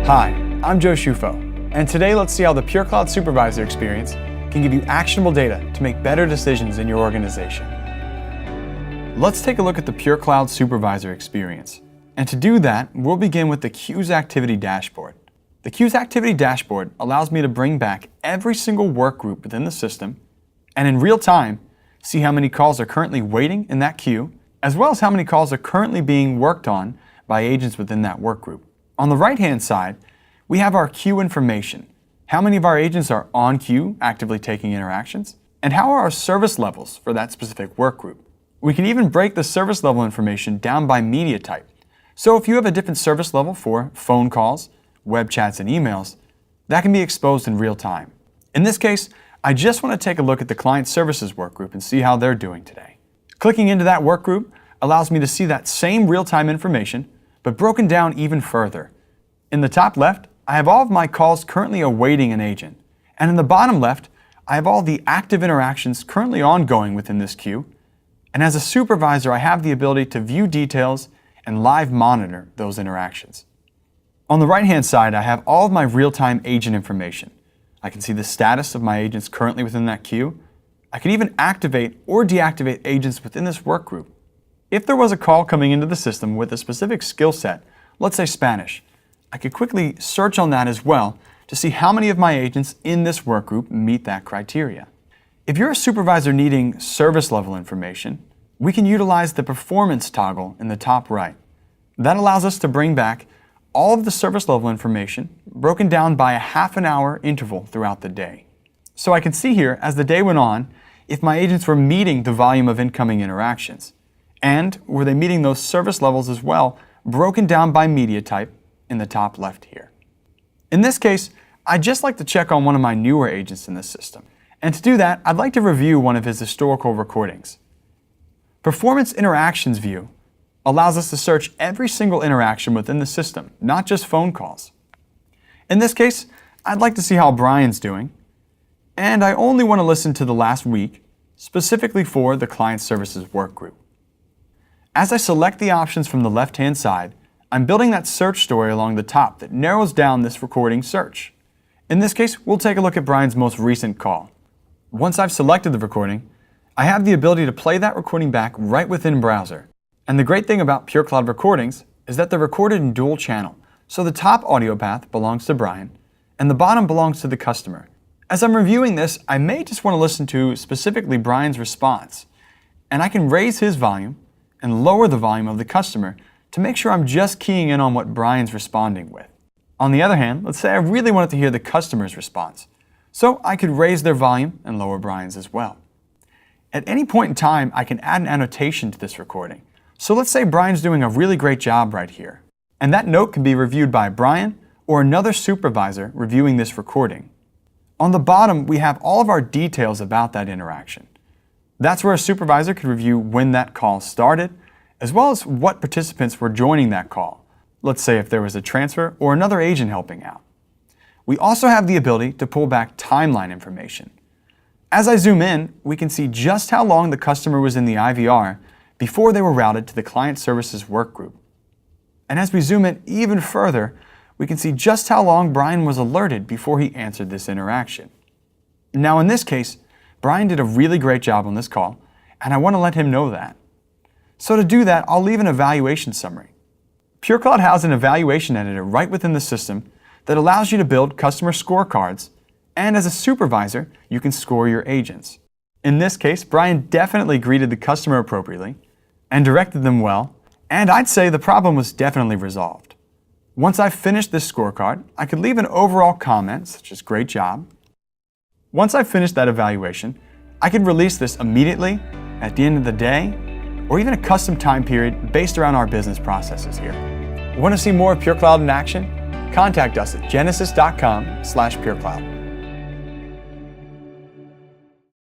Hi, I'm Joe Shufo, and today let's see how the PureCloud Supervisor experience can give you actionable data to make better decisions in your organization. Let's take a look at the PureCloud Supervisor experience. And to do that, we'll begin with the Queues Activity Dashboard. The Queues Activity Dashboard allows me to bring back every single work group within the system and in real time see how many calls are currently waiting in that queue, as well as how many calls are currently being worked on by agents within that work group. On the right-hand side, we have our queue information. How many of our agents are on queue, actively taking interactions, and how are our service levels for that specific work group. We can even break the service level information down by media type. So if you have a different service level for phone calls, web chats, and emails, that can be exposed in real time. In this case, I just want to take a look at the client services work group and see how they're doing today. Clicking into that work group allows me to see that same real-time information, but broken down even further. In the top left, I have all of my calls currently awaiting an agent. And in the bottom left, I have all the active interactions currently ongoing within this queue. And as a supervisor, I have the ability to view details and live monitor those interactions. On the right-hand side, I have all of my real-time agent information. I can see the status of my agents currently within that queue. I can even activate or deactivate agents within this work group. If there was a call coming into the system with a specific skill set, let's say Spanish, I could quickly search on that as well to see how many of my agents in this work group meet that criteria. If you're a supervisor needing service level information, we can utilize the performance toggle in the top right. That allows us to bring back all of the service level information broken down by a half-an-hour interval throughout the day. So I can see here, as the day went on, if my agents were meeting the volume of incoming interactions. And were they meeting those service levels as well, broken down by media type in the top left here. In this case, I'd just like to check on one of my newer agents in this system. And to do that, I'd like to review one of his historical recordings. Performance Interactions View allows us to search every single interaction within the system, not just phone calls. In this case, I'd like to see how Brian's doing, and I only want to listen to the last week, specifically for the Client Services work group. As I select the options from the left-hand side, I'm building that search story along the top that narrows down this recording search. In this case, we'll take a look at Brian's most recent call. Once I've selected the recording, I have the ability to play that recording back right within browser. And the great thing about PureCloud recordings is that they're recorded in dual channel, so the top audio path belongs to Brian, and the bottom belongs to the customer. As I'm reviewing this, I may just want to listen to specifically Brian's response, and I can raise his volume and lower the volume of the customer to make sure I'm just keying in on what Brian's responding with. On the other hand, let's say I really wanted to hear the customer's response, so I could raise their volume and lower Brian's as well. At any point in time, I can add an annotation to this recording. So let's say Brian's doing a really great job right here, and that note can be reviewed by Brian or another supervisor reviewing this recording. On the bottom, we have all of our details about that interaction. That's where a supervisor could review when that call started, as well as what participants were joining that call. Let's say if there was a transfer or another agent helping out. We also have the ability to pull back timeline information. As I zoom in, we can see just how long the customer was in the IVR before they were routed to the Client Services work group. And as we zoom in even further, we can see just how long Brian was alerted before he answered this interaction. Now in this case, Brian did a really great job on this call, and I want to let him know that. So to do that, I'll leave an evaluation summary. PureCloud has an evaluation editor right within the system that allows you to build customer scorecards, and as a supervisor, you can score your agents. In this case, Brian definitely greeted the customer appropriately and directed them well, and I'd say the problem was definitely resolved. Once I've finished this scorecard, I could leave an overall comment, such as great job. Once I've finished that evaluation, I could release this immediately, at the end of the day, or even a custom time period based around our business processes here. Want to see more of PureCloud in action? Contact us at genesys.com/PureCloud.